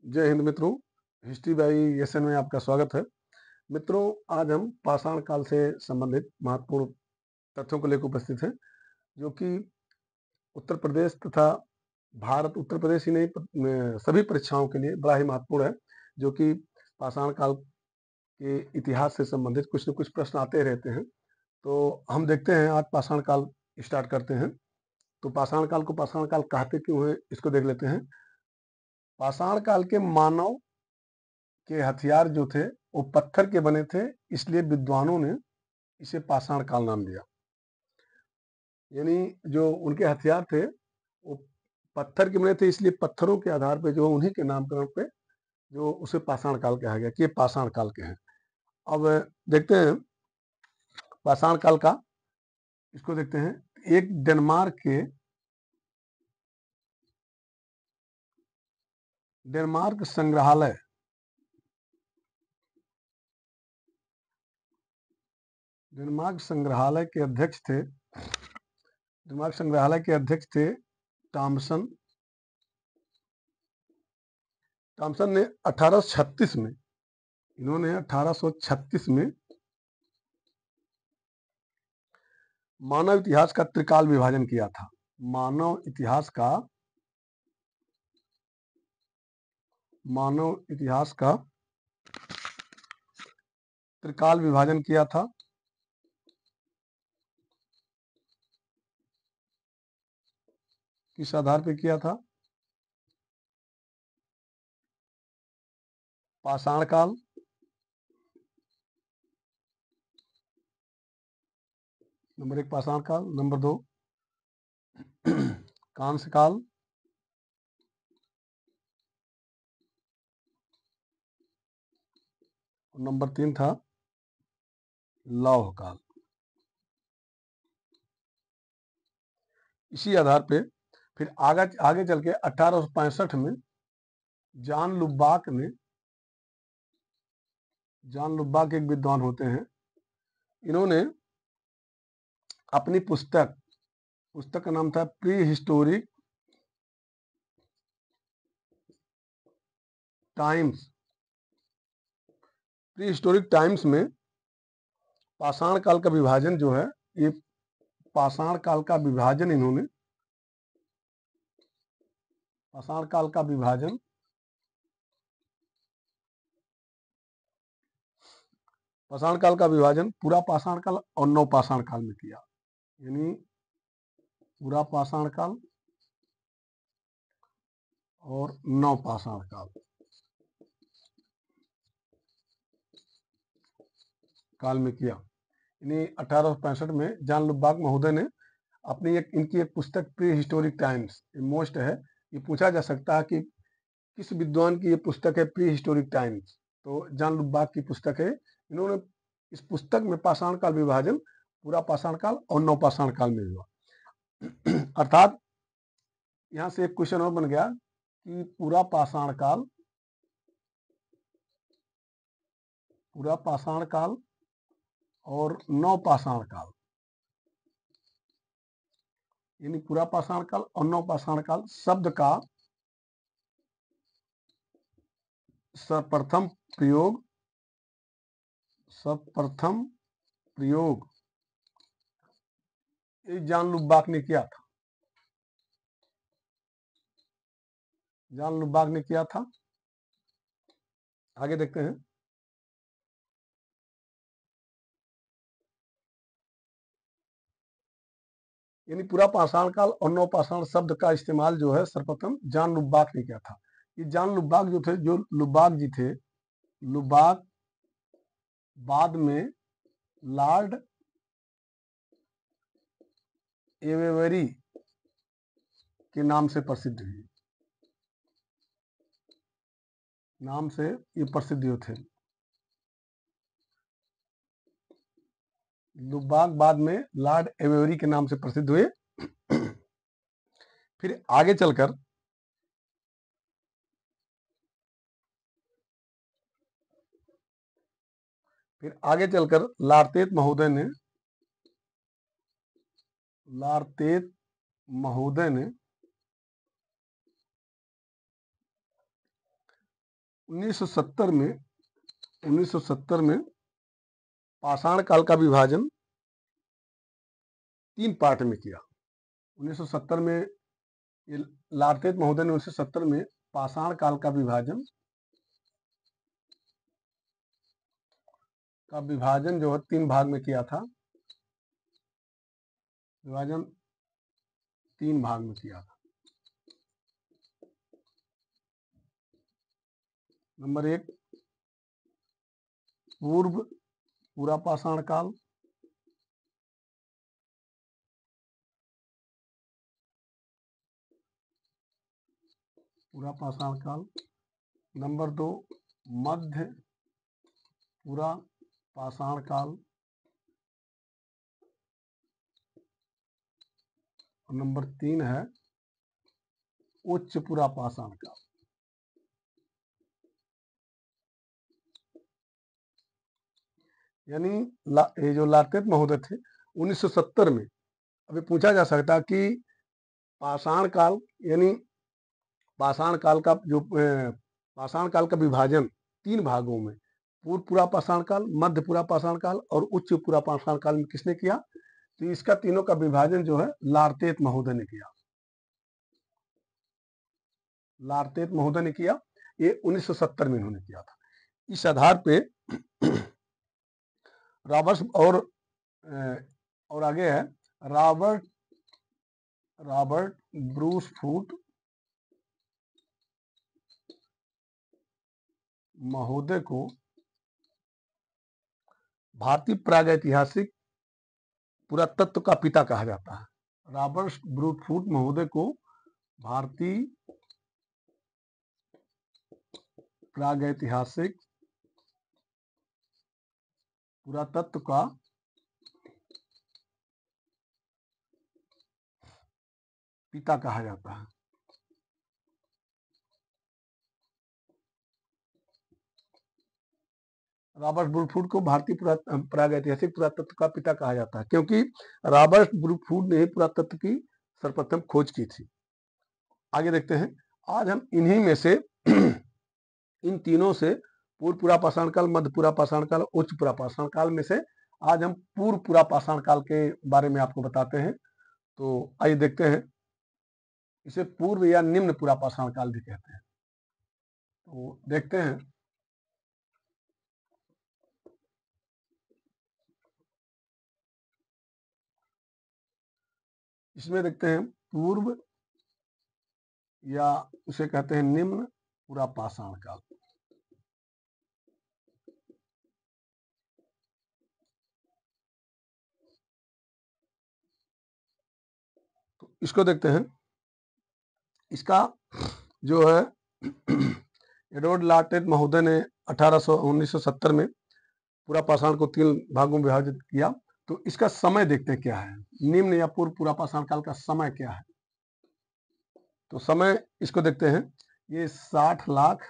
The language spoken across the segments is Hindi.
जय हिंद मित्रों। हिस्ट्री बाई एसएन में आपका स्वागत है। मित्रों, आज हम पाषाण काल से संबंधित महत्वपूर्ण तथ्यों को लेकर उपस्थित हैं, जो कि उत्तर प्रदेश तथा भारत, उत्तर प्रदेश ही नहीं सभी परीक्षाओं के लिए बड़ा ही महत्वपूर्ण है। जो कि पाषाण काल के इतिहास से संबंधित कुछ न कुछ प्रश्न आते रहते हैं। तो हम देखते हैं, आज पाषाण काल स्टार्ट करते हैं। तो पाषाण काल को पाषाण काल कहते क्यों है, इसको देख लेते हैं। पाषाण काल के मानव के हथियार जो थे वो पत्थर के बने थे, इसलिए विद्वानों ने इसे पाषाण काल नाम दिया। यानी जो उनके हथियार थे वो पत्थर के बने थे, इसलिए पत्थरों के आधार पे जो उन्हीं के नामकरण पे जो उसे पाषाण काल कहा गया कि ये पाषाण काल के हैं। अब देखते हैं पाषाण काल का, इसको देखते हैं। एक डेनमार्क संग्रहालय डेनमार्क संग्रहालय के अध्यक्ष थे टॉमसन। टॉमसन ने 1836 में इन्होंने 1836 में मानव इतिहास का त्रिकाल विभाजन किया था। मानव इतिहास का त्रिकाल विभाजन किया था। किस आधार पर किया था? पाषाण काल, नंबर 1 पाषाण काल, नंबर 2 कांस्य काल, और नंबर 3 था लौह काल। इसी आधार पे फिर आगे चल के 1865 में जॉन लुबाक एक विद्वान होते हैं। इन्होंने अपनी पुस्तक का नाम था प्री हिस्टोरिक टाइम्स में पाषाण काल का विभाजन जो है, ये पाषाण काल का विभाजन इन्होंने पाषाण काल का विभाजन पूरा पाषाण काल और नव पाषाण काल में किया। यानी पूरा पाषाण काल और नव पाषाण काल में किया। यानी 1865 में जॉन लुबाक महोदय ने अपनी इनकी एक पुस्तक प्री हिस्टोरिक टाइम्स, मोस्ट है, ये पूछा जा सकता है कि किस विद्वान की ये पुस्तक है प्री हिस्टोरिक टाइम्स। तो जॉन लुबाक की पुस्तक है। इन्होंने इस पुस्तक में पाषाण काल विभाजन पूरा पाषाण काल और नव पाषाण काल में हुआ। अर्थात यहां से एक क्वेश्चन और बन गया कि पूरा पाषाण काल और नव पाषाण काल, यानी पूरा पाषाण काल और नव पाषाण काल शब्द का सर्वप्रथम प्रयोग ये जॉन लुबाक ने किया था। आगे देखते हैं। यानी पूरा पाषाण काल और नव पाषाण शब्द का इस्तेमाल जो है सर्वप्रथम जॉन लुबाक ने किया था। ये जॉन लुबाक लुबाक जी थे, लुबाक बाद में लॉर्ड एवेरी के नाम से प्रसिद्ध थे। लुबाक बाद में लॉर्ड एवेरी के नाम से प्रसिद्ध हुए। फिर आगे चलकर लारतेत महोदय ने 1970 में पाषाण काल का विभाजन 3 पार्ट में किया। 1970 में ये लारतेत महोदय ने 1970 में पाषाण काल का विभाजन जो है 3 भाग में किया था। विभाजन 3 भाग में किया था। नंबर 1 पूरा पाषाण काल, पूरा पाषाण काल। नंबर 2 मध्य पूरा पाषाण काल, और नंबर 3 है उच्च पूरा पाषाण काल। यानी ये जो लारतेत महोदय थे 1970 में, अभी पूछा जा सकता कि पाषाण काल यानी पाषाण काल का जो पाषाण काल का विभाजन 3 भागों में, पूरा पाषाण काल, मध्य पूरा पाषाण काल और उच्च पूरा पाषाण काल में किसने किया? तो इसका तीनों का विभाजन जो है लारतेत महोदय ने किया। लारतेत महोदय ने किया, ये 1970 में इन्होंने किया था। इस आधार पे रॉबर्ट्स और आगे है रॉबर्ट ब्रूस फूट महोदय को भारतीय प्रागैतिहासिक पुरातत्व का पिता कहा जाता है। रॉबर्ट ब्रूस फूट महोदय को भारतीय प्रागैतिहासिक पुरातत्व का पिता कहा जाता है। रॉबर्ट ब्रूस फूट को भारतीय प्रागैतिहासिक पुरातत्व का पिता कहा जाता है, क्योंकि रॉबर्ट ब्रूस फूट ने पुरातत्व की सर्वप्रथम खोज की थी। आगे देखते हैं। आज हम इन्हीं में से इन तीनों से पूरा पाषाण काल, मध्य पूरा पाषाण काल, उच्च पूरा पाषाण काल में से आज हम पूरा पाषाण काल के बारे में आपको बताते हैं। तो आइए देखते हैं। इसे पूर्व या निम्न पूरा पाषाण काल भी कहते हैं। तो देखते हैं। इसमें देखते हैं पूर्व या उसे कहते हैं निम्न पूरा पाषाण काल। तो इसको देखते हैं। इसका जो है एडवर्ड लारतेत महोदय ने 1970 में पूरा पाषाण को 3 भागों में विभाजित किया। तो इसका समय देखते हैं क्या है, निम्न या पूरा पाषाण काल का समय क्या है। तो समय इसको देखते हैं। ये 60 लाख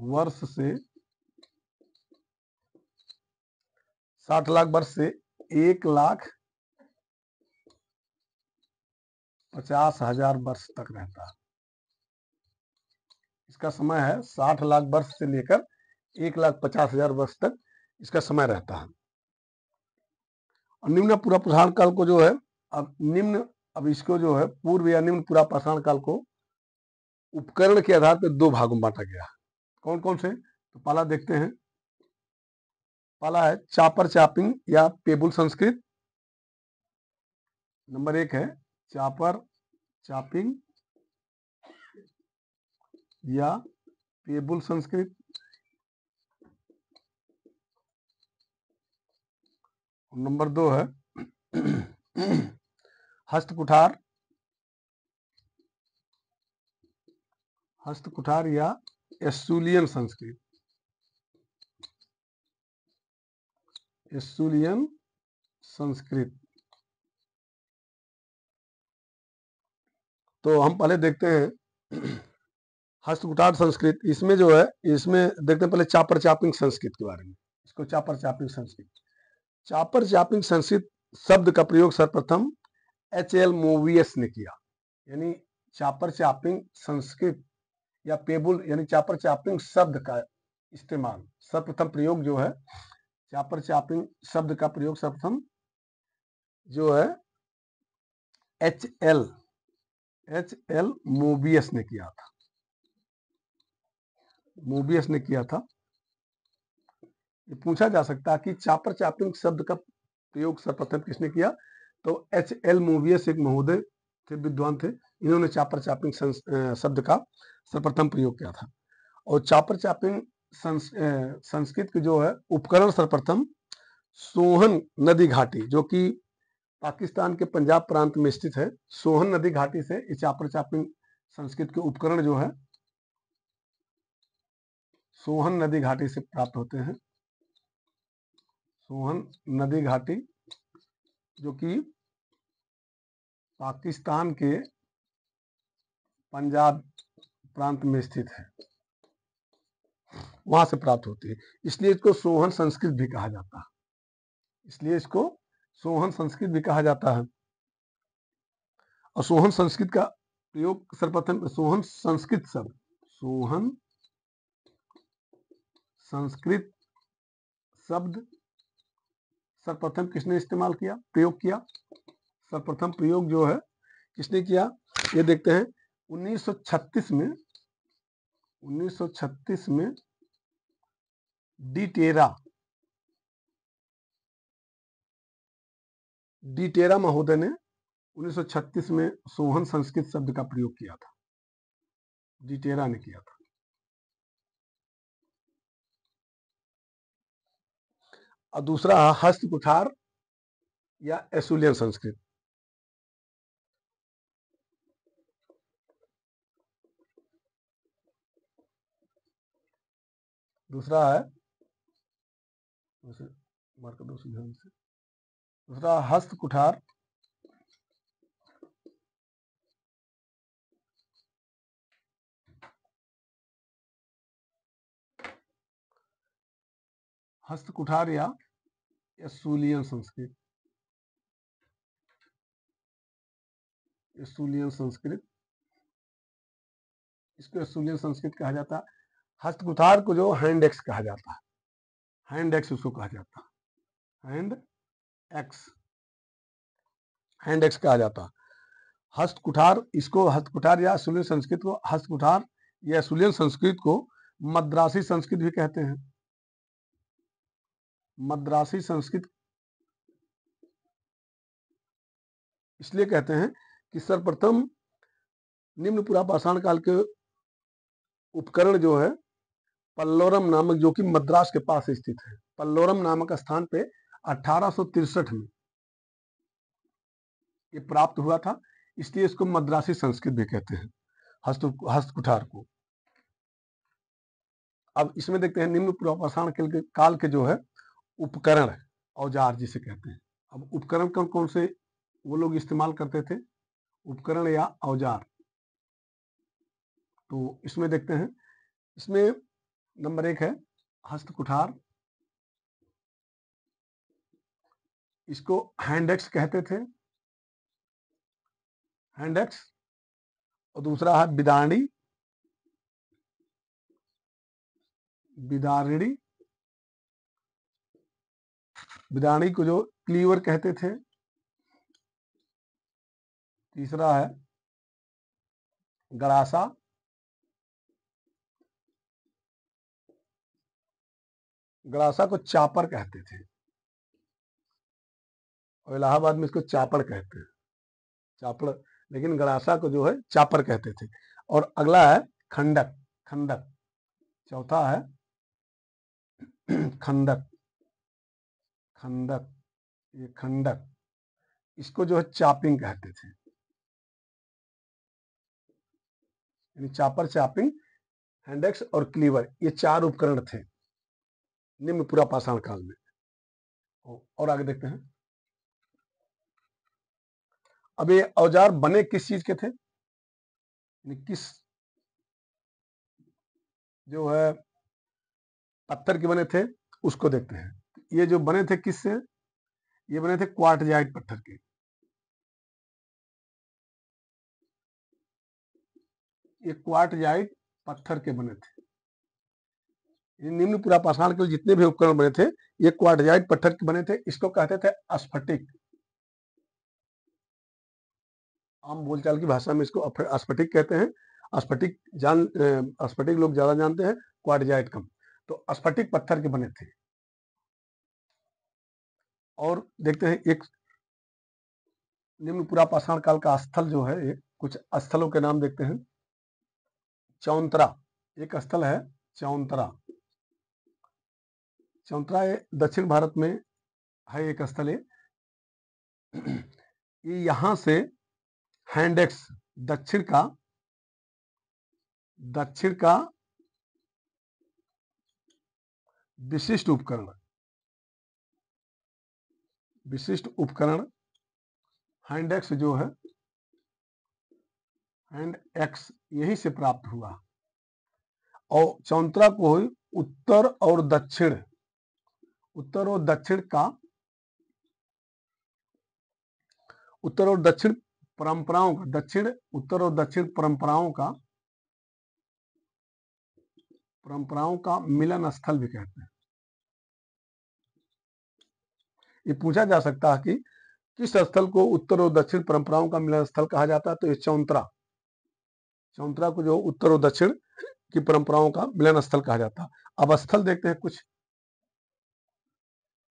वर्ष से 1,50,000 वर्ष तक रहता है। इसका समय है 60 लाख वर्ष से लेकर 1,50,000 वर्ष तक इसका समय रहता है। और निम्न पूरा पाषाण काल को जो है अब इसको जो है पूर्व या निम्न पूरा पाषाण काल को उपकरण के आधार पर 2 भागों में बांटा गया है। कौन कौन से? तो पहला देखते हैं। पहला है चापर चापिंग या पेबुल संस्कृत। नंबर 1 है चापर चापिंग या पेबुल संस्कृत। नंबर 2 है हस्तकुठार या एस्टूलियन संस्कृत। एस्टूलियन संस्कृत। तो हम पहले देखते हैं हस्तकुठार संस्कृत। इसमें जो है, इसमें देखते हैं पहले चापर चापिंग संस्कृत के बारे में। इसको चापर चापिंग संस्कृत। चापर चापिंग संस्कृत शब्द का प्रयोग सर्वप्रथम H.L. मोवियस ने किया। यानी चापर चापिंग संस्कृत या पेबुल यानी चापर चापिंग शब्द का इस्तेमाल, सर्वप्रथम प्रयोग जो है चापर चापिंग शब्द का प्रयोग सर्वप्रथम जो है एच एल मोबियस ने किया था। मोबियस ने किया था। ये पूछा जा सकता है कि चापर चापिंग शब्द का प्रयोग सर्वप्रथम किसने किया, तो एच एल मोबियस एक महोदय थे, विद्वान थे, इन्होंने चापर चापिंग शब्द का सर्वप्रथम प्रयोग किया था। और चापर चापिंग संस्कृत के जो है उपकरण सर्वप्रथम सोहन नदी घाटी, जो कि पाकिस्तान के पंजाब प्रांत में स्थित है, सोहन नदी घाटी से इस चापर चापिंग संस्कृत के उपकरण जो है सोहन नदी घाटी से प्राप्त होते हैं। सोहन नदी घाटी जो कि पाकिस्तान के पंजाब प्रांत में स्थित है, वहां से प्राप्त होती है, इसलिए इसको सोहन संस्कृत भी कहा जाता है। इसलिए इसको सोहन संस्कृत भी कहा जाता है। और सोहन संस्कृत का प्रयोग सर्वप्रथम सोहन संस्कृत शब्द, सोहन संस्कृत शब्द सर्वप्रथम किसने इस्तेमाल किया, प्रयोग किया, सर्वप्रथम प्रयोग जो है किसने किया, ये देखते हैं 1936 में डी टेरा महोदय ने 1936 में सोहन संस्कृत शब्द का प्रयोग किया था, डी टेरा ने किया था। और दूसरा हस्त कुठार या एसुलियन संस्कृत। दूसरा है दूसरा हस्त कुठार हस्त कुठार या एसुलियन संस्कृत। एसुलियन संस्कृत, इसको एसुलियन संस्कृत कहा जाता है। हस्त कुठार को जो हैंड एक्स कहा जाता है, हैंड एक्स उसको कहा जाता है, हैंड एक्स कहा जाता है। हस्त कुठार, इसको हस्त कुठार या एसुलियन संस्कृत को हस्त कुठार या एसुलियन संस्कृत को मद्रासी संस्कृत भी कहते हैं। मद्रासी संस्कृत इसलिए कहते हैं कि सर्वप्रथम निम्न पुरा पाषाण काल के उपकरण जो है पल्लोरम नामक, जो कि मद्रास के पास स्थित है, पल्लोरम नामक स्थान पे 1863 में ये प्राप्त हुआ था, इसलिए इसको मद्रासी संस्कृत भी कहते हैं, हस्त कुठार को। अब इसमें देखते हैं निम्न पुरा पाषाण काल के जो है उपकरण, औजार जिसे कहते हैं। अब उपकरण कौन कौन से वो लोग इस्तेमाल करते थे, उपकरण या औजार, तो इसमें देखते हैं। इसमें नंबर 1 है हस्त कुठार, इसको हैंड एक्स कहते थे, हैंड एक्स। और दूसरा है बिदारणी, बिदारणी, बिदारणी को जो क्लीवर कहते थे। तीसरा है गड़ासा, गड़ासा को चापर कहते थे, और इलाहाबाद में इसको चापड़ कहते हैं, चापड़, लेकिन गड़ासा को जो है चापर कहते थे। और अगला है खंडक, खंडक, चौथा है खंडक, खंडक, ये खंडक, इसको जो है चापिंग कहते थे, यानी चापर, चापिंग, हैंडेक्स और क्लीवर, ये 4 उपकरण थे निम्न पुरा पाषाण काल में। और आगे देखते हैं। अब ये औजार बने किस चीज के थे, किस जो है पत्थर के बने थे उसको देखते हैं। ये जो बने थे किससे, ये बने थे क्वार्टजाइट पत्थर के। ये क्वार्टजाइट पत्थर के बने थे। ये निम्न पुरापाषाण के जितने भी उपकरण बने थे ये क्वार्टजाइट पत्थर के बने थे। इसको कहते थे स्फटिक। आम बोलचाल की भाषा में इसको स्फटिक कहते हैं। स्फटिक लोग ज्यादा जानते हैं, क्वार्टजाइट कम। तो स्फटिक पत्थर के बने थे। और देखते हैं एक निम्न पुरापाषाण काल का स्थल जो है, कुछ स्थलों के नाम देखते हैं। चौंतरा एक स्थल है। चौंतरा चौंतरा दक्षिण भारत में है एक स्थल। ये यहां से हैंडेक्स दक्षिण का विशिष्ट उपकरण हैंडेक्स जो है, हैंडेक्स यही से प्राप्त हुआ। और चौंतरा को उत्तर और दक्षिण परंपराओं का मिलन स्थल भी कहते हैं। ये पूछा जा सकता है कि किस स्थल को उत्तर और दक्षिण परंपराओं का मिलन स्थल कहा जाता है, तो ये चौंतरा को जो उत्तर और दक्षिण की परंपराओं का मिलन स्थल कहा जाता है। अब स्थल देखते हैं कुछ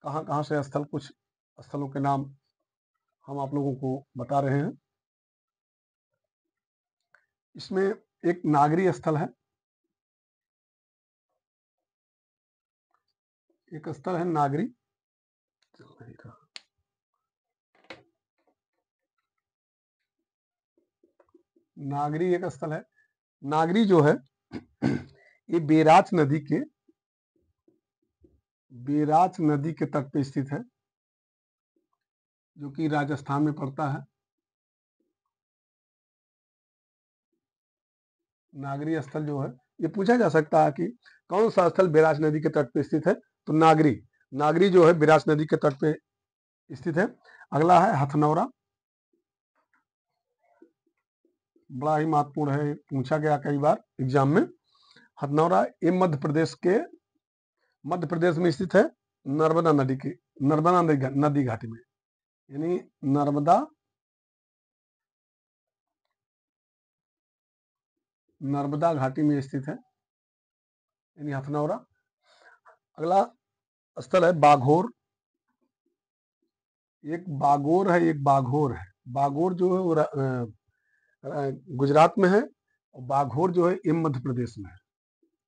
कहां से स्थल, कुछ स्थलों के नाम हम आप लोगों को बता रहे हैं। इसमें एक नागरी स्थल है, एक स्थल है नागरी। नागरी एक स्थल है। नागरी जो है ये बेराच नदी के तट पे स्थित है, जो कि राजस्थान में पड़ता है। नागरी स्थल जो है, ये पूछा जा सकता है कि कौन सा स्थल बेराच नदी के तट पे स्थित है, तो नागरी जो है बेराच नदी के तट पे स्थित है। अगला है हथनौरा, बड़ा ही महत्वपूर्ण है, पूछा गया कई बार एग्जाम में। हथनौरा ये मध्य प्रदेश में स्थित है, नर्मदा नदी घाटी में, यानी नर्मदा घाटी में स्थित है, यानी हथनौरा। अगला स्थल है बाघोर। एक बागोर है, एक बाघोर है। बागोर जो है वो गुजरात में है, और बाघोर जो है ये मध्य प्रदेश में है।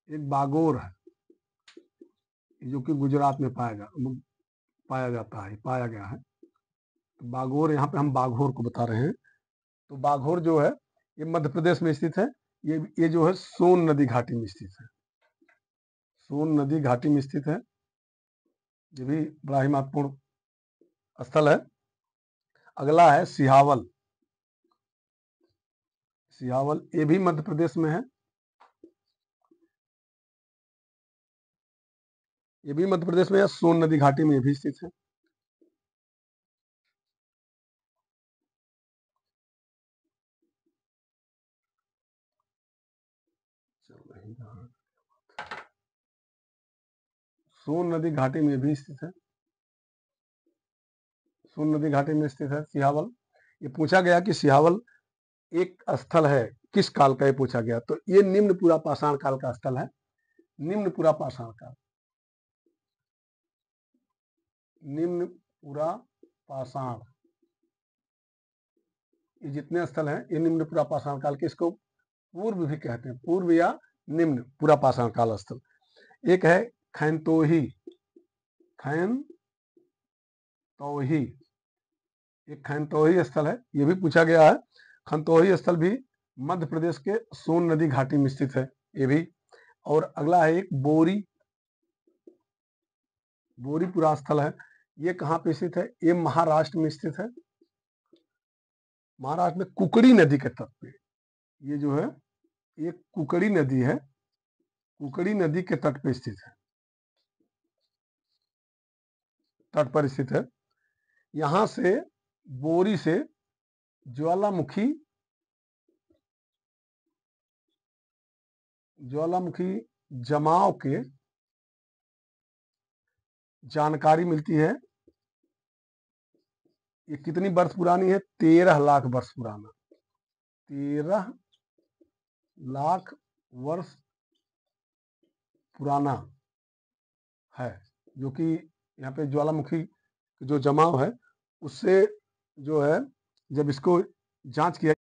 एक बागोर है जो कि गुजरात में पाया गया है। तो बागोर, यहाँ पे हम बाघोर को बता रहे हैं। तो बाघोर जो है ये मध्य प्रदेश में स्थित है। ये जो है सोन नदी घाटी में स्थित है। सोन नदी घाटी में स्थित है। ये भी बड़ा ही महत्वपूर्ण स्थल है। अगला है सिहावल। ये भी मध्य प्रदेश में है। ये भी मध्य प्रदेश में है, सोन नदी घाटी में ये भी स्थित है। सोन नदी घाटी में भी स्थित है। सोन नदी घाटी में स्थित है सिहावल। ये पूछा गया कि सिहावल एक स्थल है किस काल का, ये पूछा गया। तो ये निम्न पुरापाषाण काल का स्थल है। निम्न पुरापाषाण काल, निम्न पुरापाषाण, ये जितने स्थल हैं ये निम्न पुरापाषाण काल के। इसको पूर्व भी कहते हैं, पूर्व या निम्न पुरापाषाण काल स्थल। एक है खैनतोही। एक खैनतोही स्थल है, ये भी पूछा गया है। खैनतोही स्थल भी मध्य प्रदेश के सोन नदी घाटी में स्थित है, ये भी। और अगला है एक बोरीपुरा स्थल है। ये कहाँ पे स्थित है, ये महाराष्ट्र में स्थित है। महाराष्ट्र में कुकड़ी नदी के तट पे, ये जो है ये कुकड़ी नदी है, कुकड़ी नदी के तट पे स्थित है, तट पर स्थित है। यहां से बोरी से ज्वालामुखी ज्वालामुखी जमाव के जानकारी मिलती है। ये कितनी वर्ष पुरानी है? 13 लाख वर्ष पुराना। 13 लाख वर्ष पुराना है, जो कि यहाँ पे ज्वालामुखी जो जमाव है उससे जो है, जब इसको जांच किया